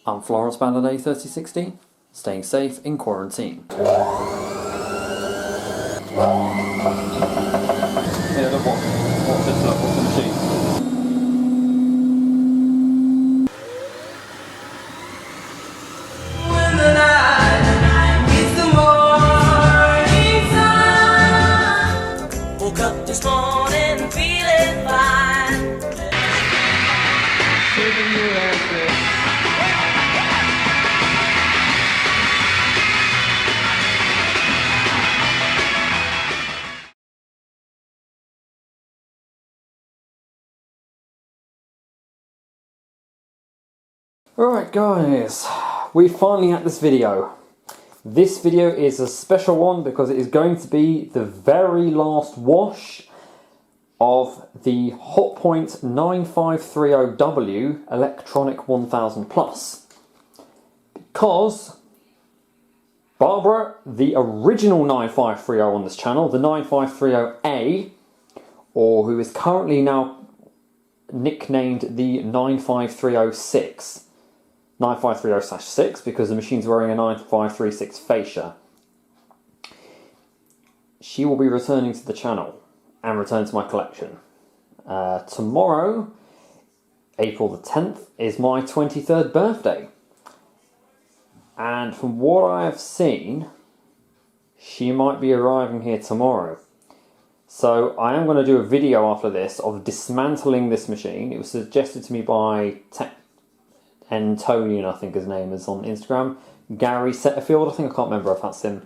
I'm Florence Bandaday 3060, staying safe in quarantine. Yeah, look what's this, look, what's the machine? When the night meets the morning sun, woke up this morning feeling fine. Alright guys, we finally had this video. This video is a special one because it is going to be the very last wash of the Hotpoint 9530W Electronic 1000 Plus. Because Barbara, the original 9530 on this channel, the 9530A, or who is currently now nicknamed the 95306, 9530/6 because the machine's wearing a 9536 fascia. She will be returning to the channel and return to my collection. Tomorrow, April the 10th, is my 23rd birthday. And from what I have seen, she might be arriving here tomorrow. So I am going to do a video after this of dismantling this machine. It was suggested to me by Antonian, I think his name is on Instagram. Gary Setterfield, I think, I can't remember if that's him.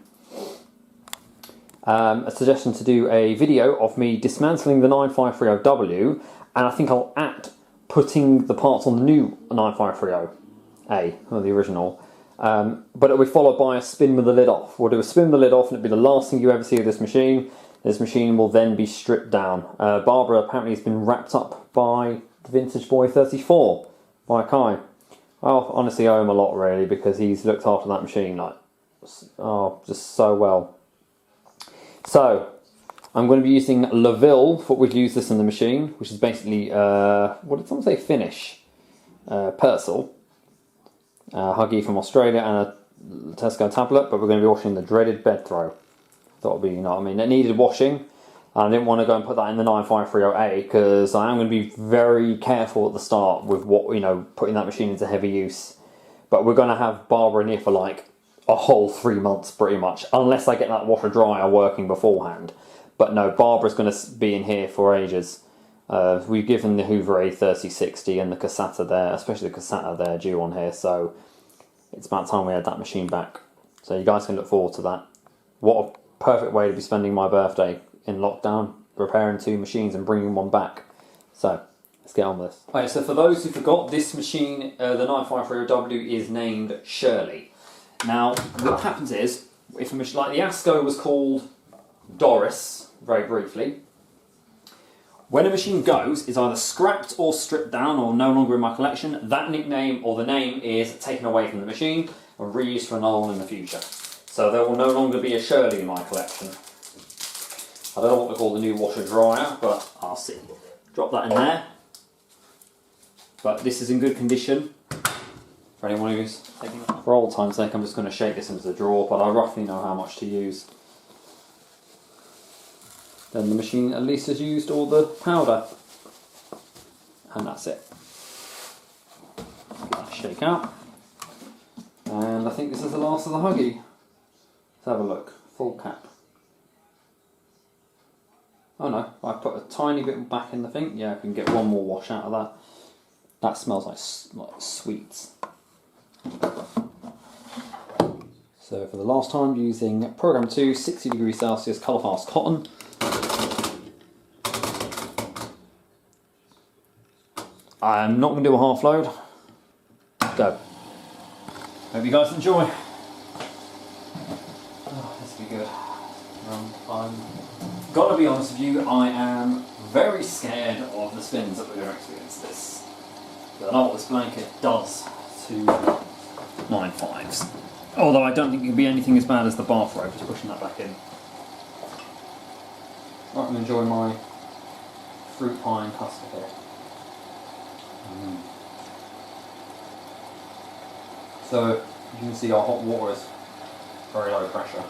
A suggestion to do a video of me dismantling the 9530W, and I think I'll add putting the parts on the new 9530A, or the original. But it'll be followed by a spin with the lid off. We'll do a spin with the lid off, and it'll be the last thing you ever see of this machine. This machine will then be stripped down. Barbara apparently has been wrapped up by the Vintage Boy 34 by Kai. I honestly owe him a lot, really, because he's looked after that machine like, just so well. So I'm going to be using Luvil, what we've used this in the machine, which is basically what did someone say? Finnish Persil, Huggy from Australia, and a Tesco tablet. But we're going to be washing the dreaded bed throw. Thought it'd be, you know what I mean, it needed washing. I didn't want to go and put that in the 9530A because I am going to be very careful at the start with what, you know, putting that machine into heavy use. But we're going to have Barbara in here for like a whole 3 months pretty much, unless I get that washer dryer working beforehand. But no, Barbara's going to be in here for ages. We've given the Hoover A3060 and the Cassata there, especially the Cassata there, due on here, so it's about time we had that machine back. So you guys can look forward to that. What a perfect way to be spending my birthday in lockdown, repairing two machines and bringing one back. So let's get on with this. Okay, so for those who forgot, this machine, the 9530W, is named Shirley. Now, what happens is, if a machine like the Asco was called Doris, very briefly, when a machine goes, it's either scrapped or stripped down or no longer in my collection, that nickname or the name is taken away from the machine and reused for another one in the future. So there will no longer be a Shirley in my collection. I don't know what to call the new washer dryer, but I'll see. Drop that in there. But this is in good condition. For anyone who's taking it. For old time's sake, I'm just going to shake this into the drawer, but I roughly know how much to use. Then the machine at least has used all the powder. And that's it. Give that a shake out. And I think this is the last of the Huggy. Let's have a look. Full cap. Oh no, I put a tiny bit back in the thing. Yeah, I can get one more wash out of that. That smells like sweets. So for the last time, using Program 2 60°C Colourfast Cotton. I'm not going to do a half load. Go. Hope you guys enjoy. Oh, this will be good. I'm gotta be honest with you, I am very scared of the spins that we're going to experience this. But I know what this blanket does to 95s. Although I don't think it can be anything as bad as the bathrobe, just pushing that back in. Right, I'm enjoying my fruit pie and custard here. So you can see our hot water is very low pressure.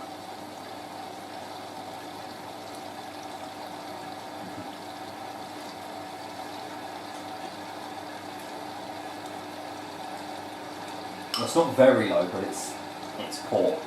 Well, it's not very low, but it's poor.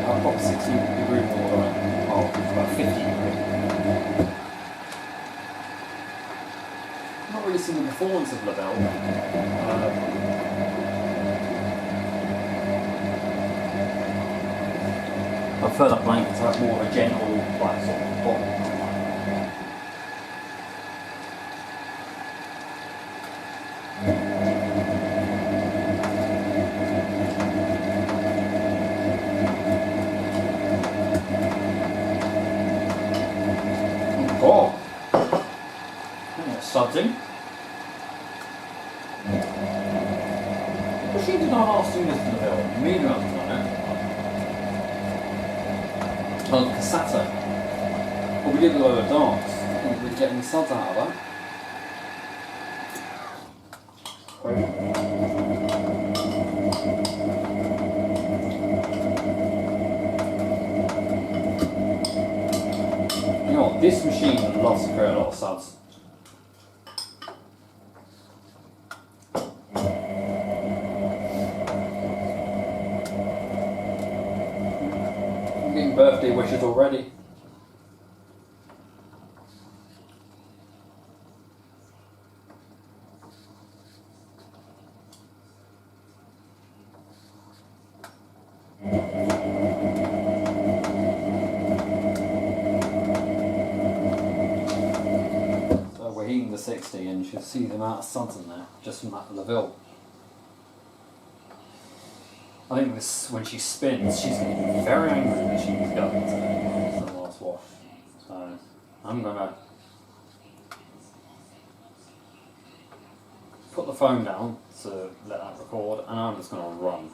I've got 60-degree water, oh, it's about 50-degree. Not really seen the performance of Luvil. I prefer that blanket to have more of a gentle, like, sort of bottom. Oh, suds in. Well, she did not ask you this in the film. Medium on it. Oh, cassata. Well, we did a load of dance. I think we'd get any suds out of that. You know what, this machine loves to create a lot of suds. I'm getting birthday wishes already. We're heating the 60 and you should see the amount of suds in there, just from that Luvil. I think this, when she spins, she's going to be very angry that she's got the last wash. So, I'm going to put the phone down to let that record, and I'm just going to run.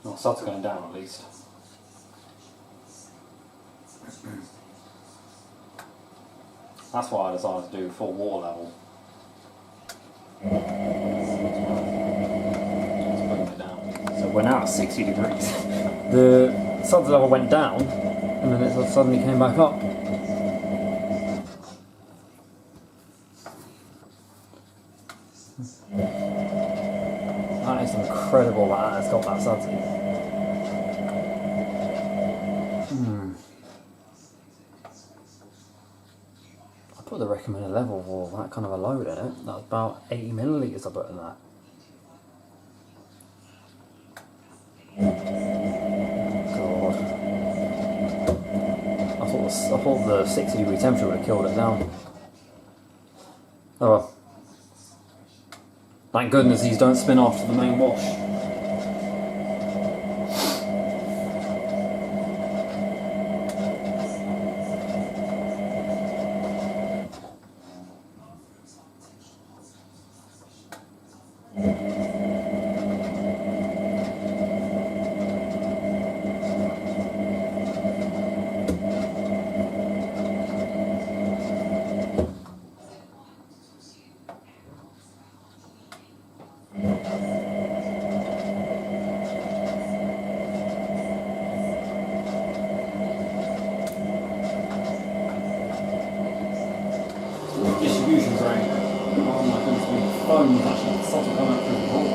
Well, suds going down at least. That's why I decided to do full water level. Let's bring it down. So we're now at 60 degrees. The suds level went down and then it suddenly came back up. That is incredible that it's got that sudsy. I put the recommended level for that kind of a load in it. That was about 80 millilitres I put in that. God. I thought the 60-degree temperature would have killed it down. Oh well. Thank goodness these don't spin after the main wash. distribution drain. Oh my goodness, the foam is actually starting to come out through the hole.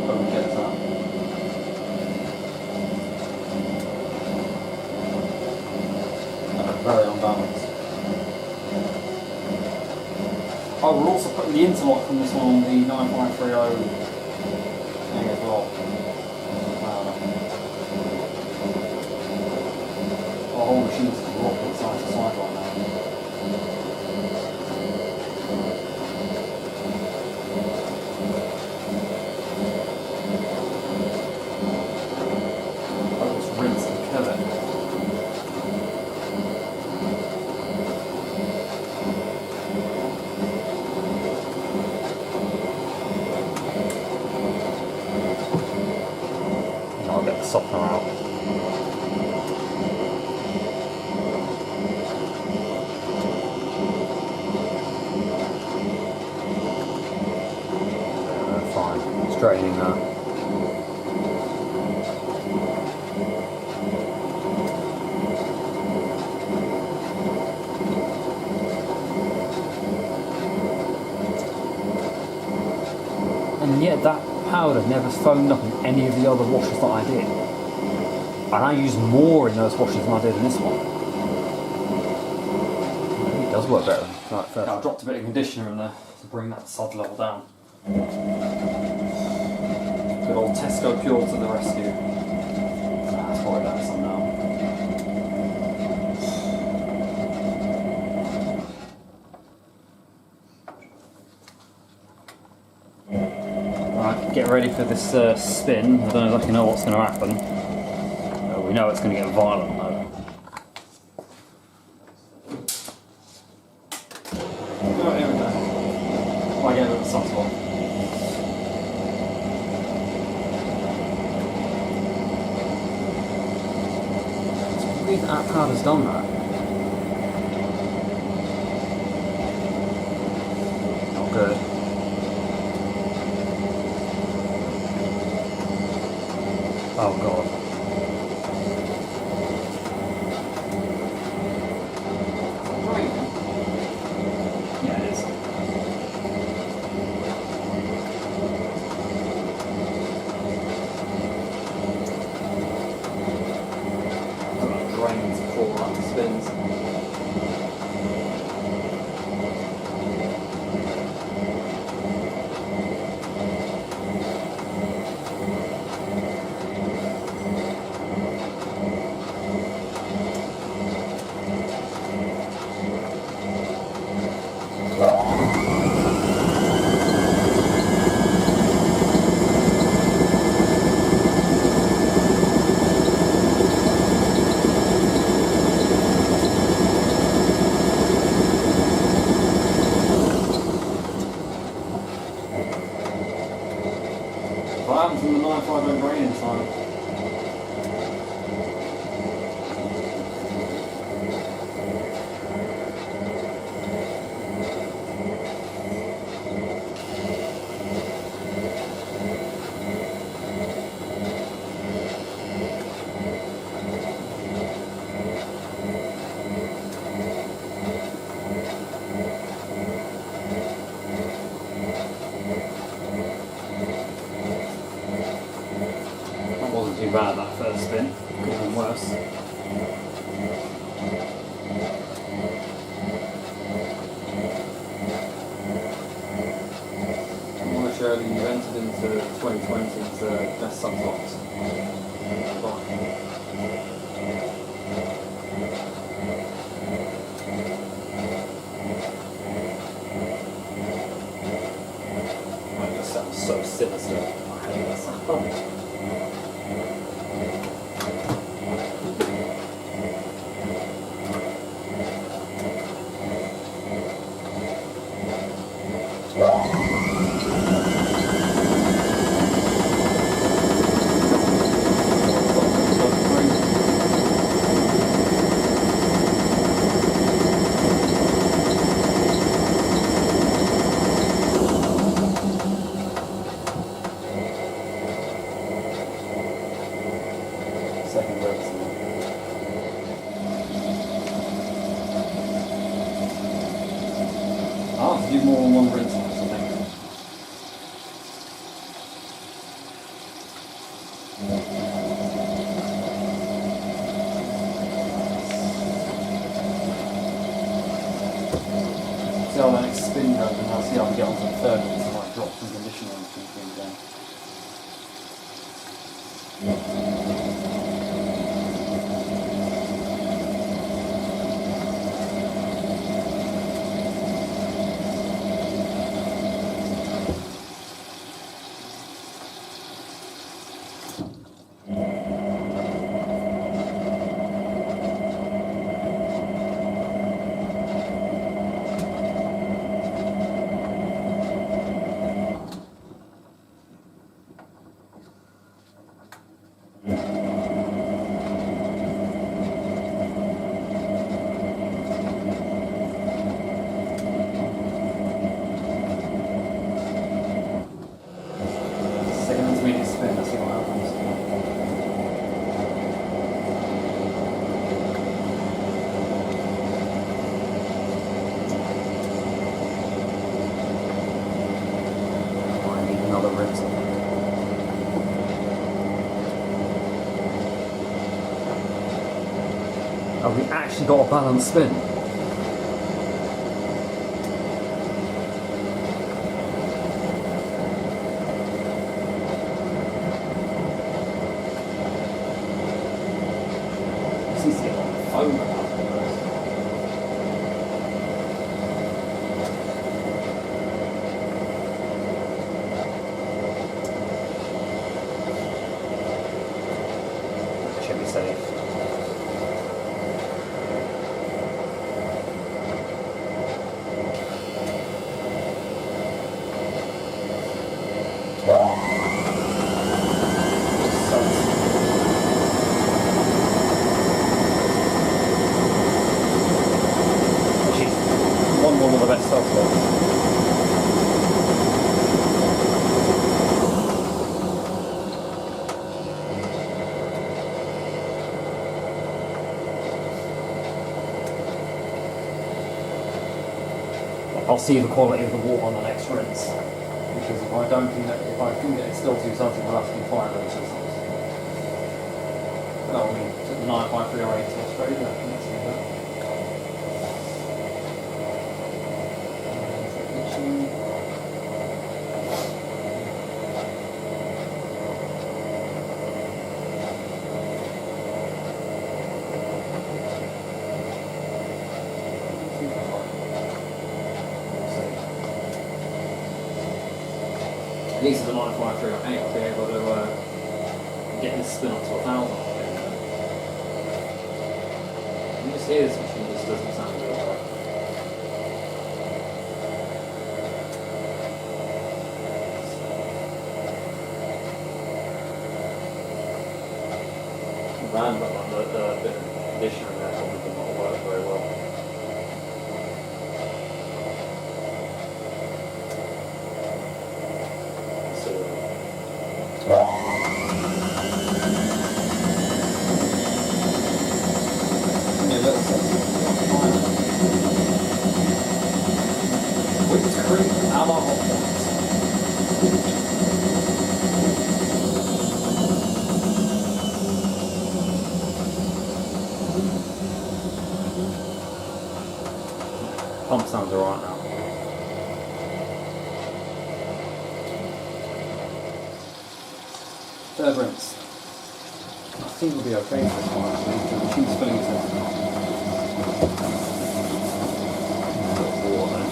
Hope we get that. Very unbalanced. Oh, we're also putting the interlock from this one on the 9530 thing as well. Our whole machine's rocking side to side right now. Oh, let's rinse and kill it. I'll get the softener out. Fine, it's draining now. And yet that powder never foamed up in any of the other washes that I did. And I used more in those washes than I did in this one. It does work better. Right, first. I dropped a bit of conditioner in there to bring that sod level down. Good old Tesco Pure to the rescue. Let's probably that some now. Right, get ready for this spin. I don't exactly know what's going to happen. We know it's going to get violent though. Right, here we go. I gave it a soft one. It's weird that powder's done that. Not good. Oh god. Yeah, it is. Drains before that spins. What happens when the 950 drain inside? Wasn't too bad that first spin. Could have been worse. More surely you entered into 2020's best subplots. That just sounds so sinister. I hate that sound. how the next spin goes, and I'll see how I get onto the third one, so I might drop some conditioner on something again. Have we actually got a balanced spin? This needs to get on the phone about it. Should be safe. One of the best subplots. I'll see the quality of the water on the next rinse. Because if I think that it's still too salty, we'll have to do 5 rinses. Well, we took the 9530W to Australia, I think that's that. At least with the 9530W, I'll be able to get this spin up to 1,000. You just hear this machine just doesn't sound good. Ran, but the bit of conditioner in there probably did not work very well. So, Yeah, that's whipped cream a la Hotpoint. pump sounds alright now. Third rinse. I think we'll be okay for this one actually. The machine's filling itself. Water then.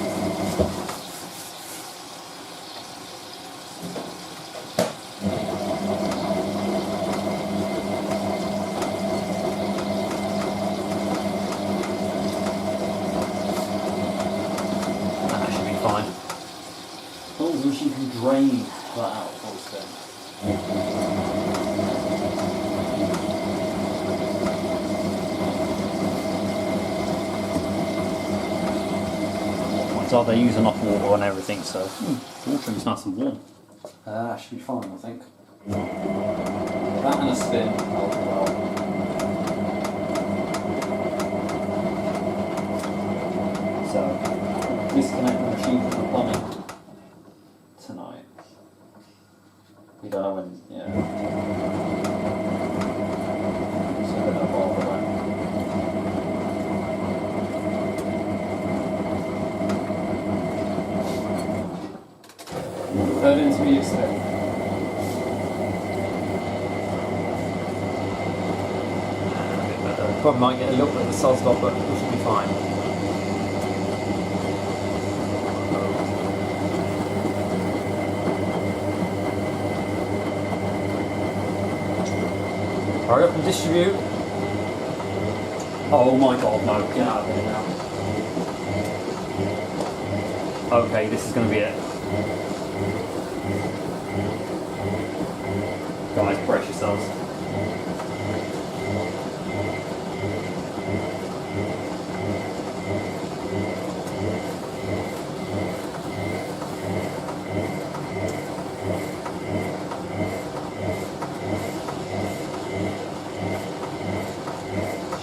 That should be fine. As long as the machine can drain that out full spin. So they use enough water and everything, so water's nice and warm. That should be fine, I think. That and a spin will do well. So, disconnect the machine from the plumbing tonight. You don't know when, yeah. So, a bit of all of that. immediate spin. Probably might get a little bit of the suds off, but we should be fine. Hurry up and distribute. Oh my god, no, get out of there now. Okay, this is going to be it. Guys, brace yourselves.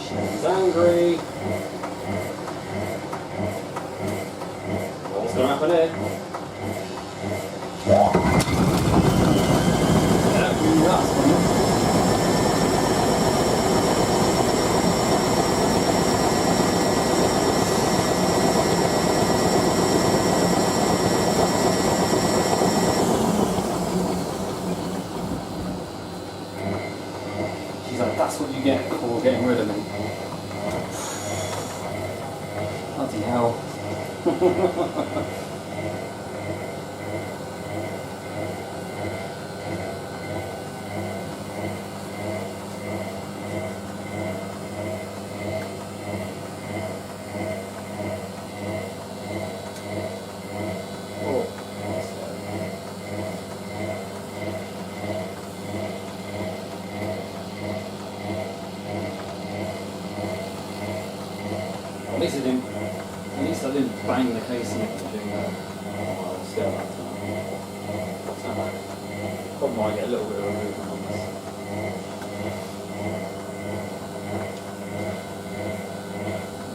She's angry. What's going to happen here? She's like, that's what you get for getting rid of me. Bloody hell. At least I didn't bang the case in it doing that. Oh, still that time. Probably might get a little bit of a movement on this.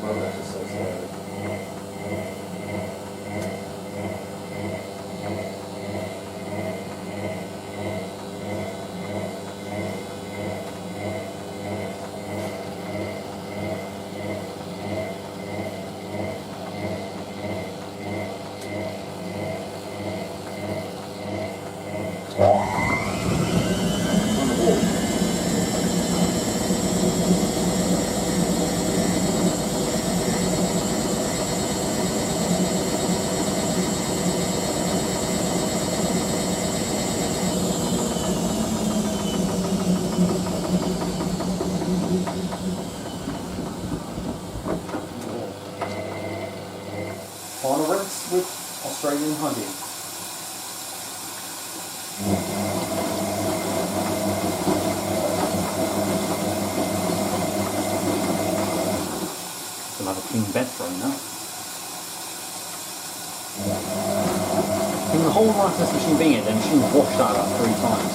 Well, that's just so slow. Final rinse with Australian honey. Still have a clean bed frame now. In the whole life of this machine being in, the machine washed out about 3 times.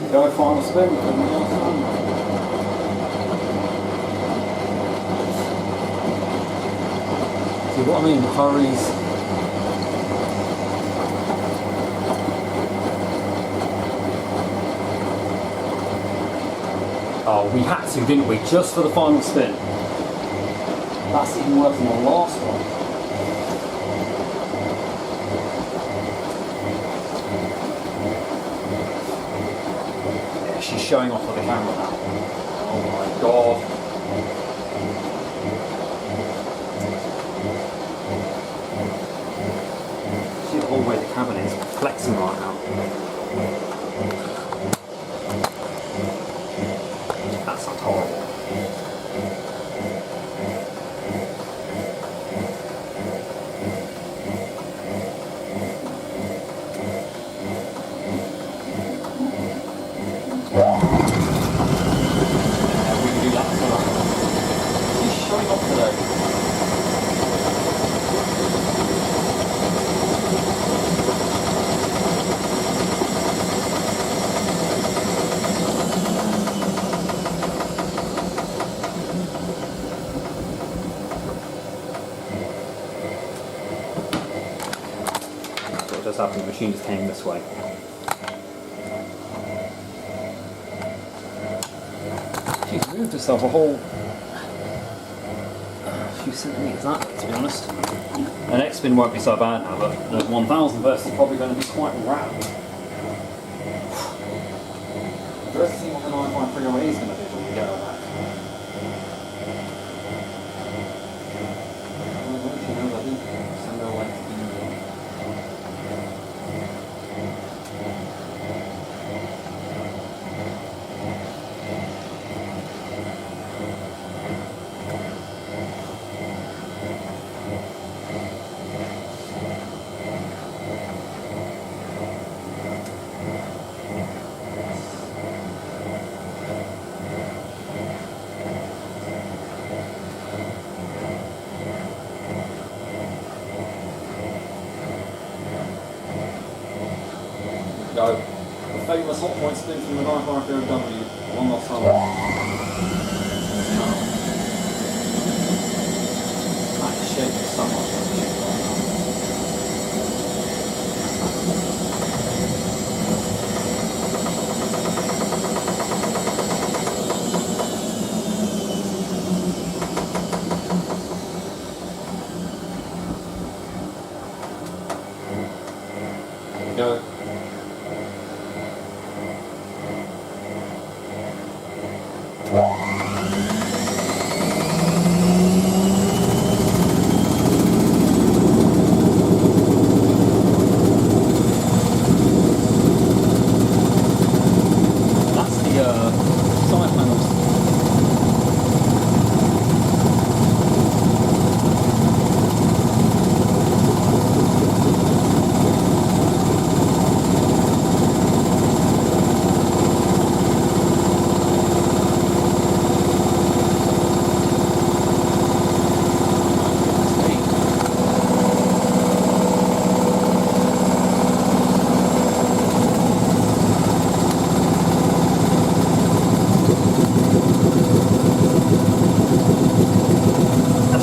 Go final spin with everything else on. See what I mean? Hurries. Oh, we had to, didn't we? Just for the final spin. That's even worse than the last one. She's showing off with the camera now. Oh my god. See the whole way the cabin is flexing right now. That sounds horrible. just happened, the machine just came this way. She's moved herself a whole few centimetres that, to be honest. The next spin won't be so bad now, but the 1000 burst is probably going to be quite rapid. Let's see what the 9530 is going to do when we get her back. Send her away to England. Go. The famous Hotpoint spin from the 9530W. One last time. That shape is so much. Go. That's the side panels.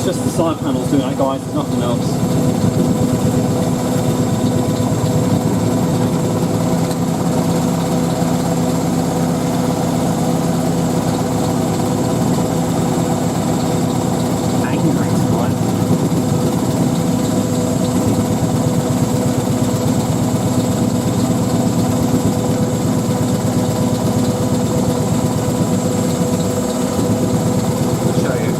Just the side panels doing that, guys, there's nothing else. Angry tonight. I'll show you.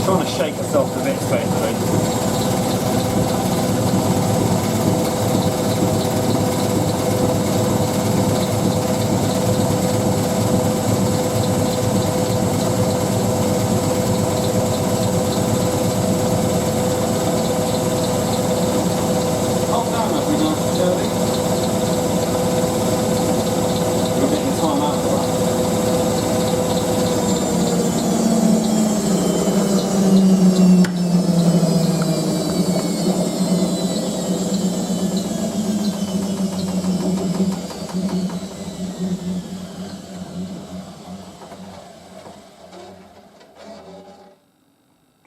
Trying to shake herself to bits, basically. Calm down as we go, Shirley. We're getting time out for that.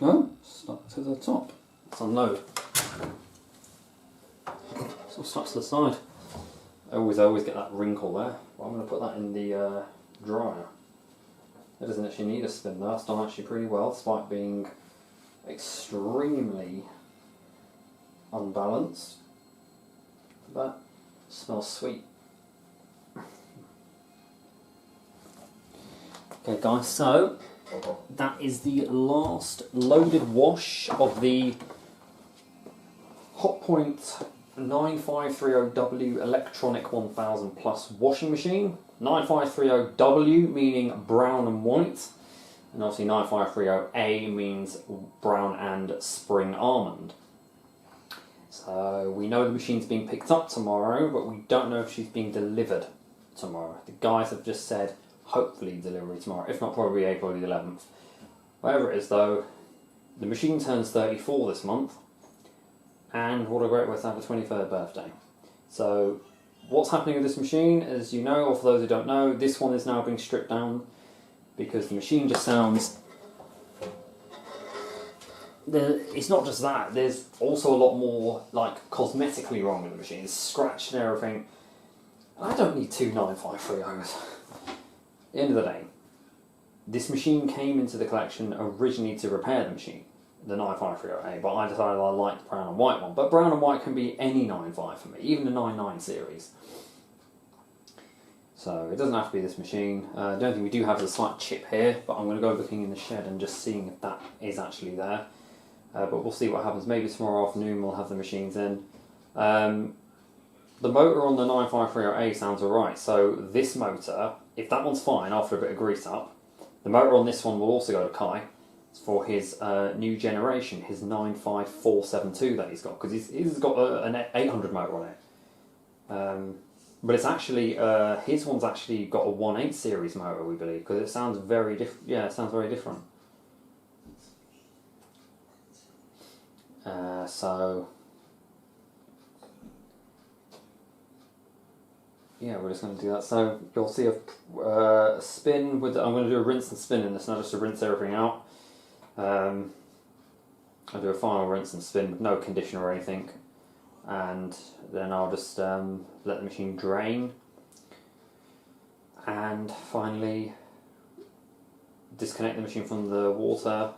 Oh, stuck to the top. Let's unload. Sort of stuck to the side. I always get that wrinkle there. But I'm going to put that in the dryer. It doesn't actually need a spin though. It's done actually pretty well, despite being extremely unbalanced. But it smells sweet. Okay guys, so that is the last loaded wash of the Hotpoint 9530W Electronic 1000 Plus washing machine. 9530W meaning brown and white, and obviously 9530A means brown and spring almond. So we know the machine's being picked up tomorrow, but we don't know if she's being delivered tomorrow. The guys have just said hopefully delivery tomorrow, if not probably April the 11th. Whatever it is though, the machine turns 34 this month, and what a great way to have a 23rd birthday. So what's happening with this machine, as you know, or for those who don't know, this one is now being stripped down because the machine just sounds... It's not just that, there's also a lot more like cosmetically wrong with the machine. It's scratched and everything. I don't need two 9530s. At the end of the day, this machine came into the collection originally to repair the machine, the 9530A, but I decided I liked the brown and white one. But brown and white can be any 95 for me, even the 99 series. So it doesn't have to be this machine. The only thing we do have is a slight chip here, but I'm going to go looking in the shed and just seeing if that is actually there. But we'll see what happens. Maybe tomorrow afternoon we'll have the machines in. The motor on the 9530A sounds alright, so this motor, if that one's fine after a bit of grease up, the motor on this one will also go to Kai. It's for his new generation, his 95472 that he's got, because he's got an 800 motor on it. But it's actually, his one's actually got a 1.8 series motor, we believe, because it sounds very different. Yeah, it sounds very different. So yeah, we're just going to do that. So you'll see a spin with. I'm going to do a rinse and spin in this now, just to rinse everything out. I'll do a final rinse and spin with no conditioner or anything, and then I'll just let the machine drain, and finally disconnect the machine from the water.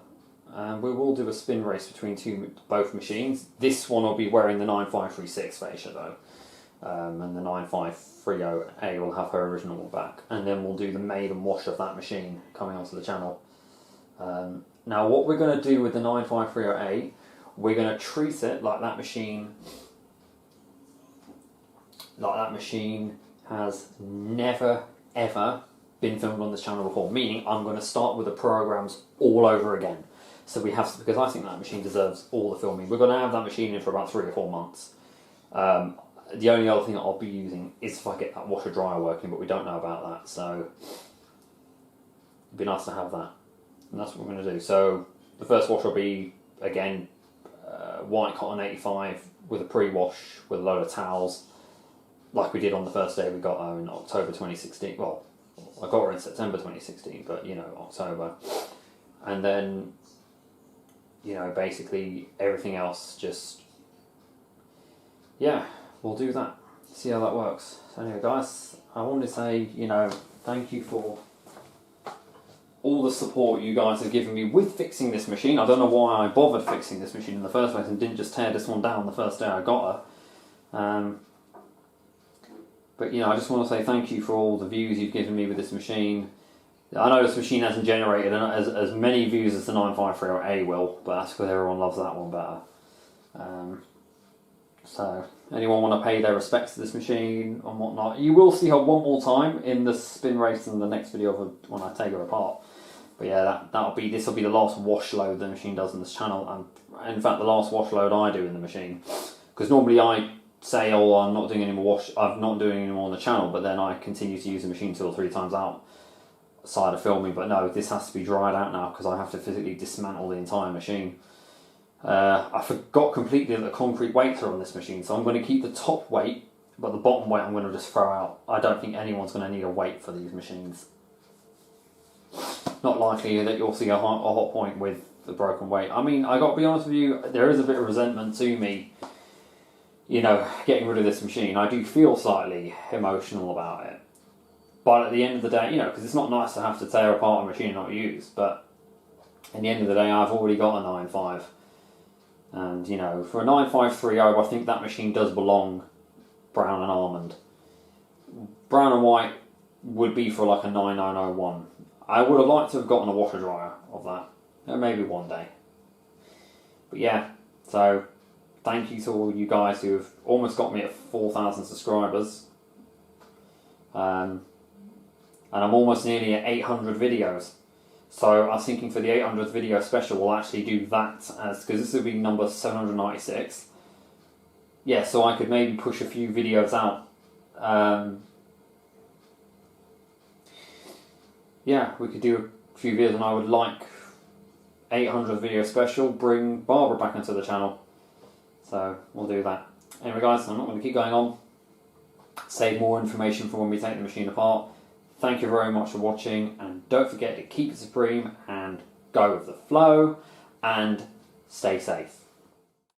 And we will do a spin race between both machines. This one will be wearing the 9536 fascia though, and the 9530A will have her original one back. And then we'll do the maiden wash of that machine coming onto the channel. Now what we're going to do with the 9530A, we're going to treat it like that machine has never ever been filmed on this channel before. Meaning I'm going to start with the programs all over again. So we have to, because I think that machine deserves all the filming. We're going to have that machine in for about 3 or 4 months. The only other thing that I'll be using is if I get that washer dryer working, but we don't know about that. So it'd be nice to have that. And that's what we're going to do. So the first wash will be, again, white cotton 85 with a pre-wash with a load of towels, like we did on the first day we got her in October 2016. Well, I got her in September 2016, but you know, October. And then, you know, basically everything else just, yeah, we'll do that. See how that works. So anyway guys, I wanted to say, you know, thank you for all the support you guys have given me with fixing this machine. I don't know why I bothered fixing this machine in the first place and didn't just tear this one down the first day I got her. But you know, I just want to say thank you for all the views you've given me with this machine. I know this machine hasn't generated as many views as the 9530A will, but that's because everyone loves that one better. So, anyone want to pay their respects to this machine and whatnot, you will see her one more time in the spin race in the next video of when I take her apart. But yeah, this will be the last wash load the machine does in this channel, and in fact the last wash load I do in the machine. Because normally I say, oh, I'm not doing any more I'm not doing any more on the channel, but then I continue to use the machine 2 or 3 times outside of filming. But no, this has to be dried out now because I have to physically dismantle the entire machine. I forgot completely that the concrete weights are on this machine, so I'm going to keep the top weight, but the bottom weight I'm going to just throw out. I don't think anyone's going to need a weight for these machines. Not likely that you'll see a Hotpoint with the broken weight. I mean, I got to be honest with you, there is a bit of resentment to me, you know, getting rid of this machine. I do feel slightly emotional about it. But at the end of the day, you know, because it's not nice to have to tear apart a machine not used, but at the end of the day, I've already got a 9.5. And, you know, for a 9530, I think that machine does belong brown and almond. Brown and white would be for like a 9901. I would have liked to have gotten a washer dryer of that. Maybe one day. But yeah, so thank you to all you guys who have almost got me at 4,000 subscribers. And I'm almost nearly at 800 videos. So I was thinking for the 800th video special, we'll actually do that as, because this will be number 796. Yeah, so I could maybe push a few videos out. Yeah, we could do a few videos, and I would like 800th video special, bring Barbara back into the channel. So we'll do that. Anyway guys, I'm not going to keep going on. Save more information for when we take the machine apart. Thank you very much for watching, and don't forget to keep it supreme and go with the flow and stay safe.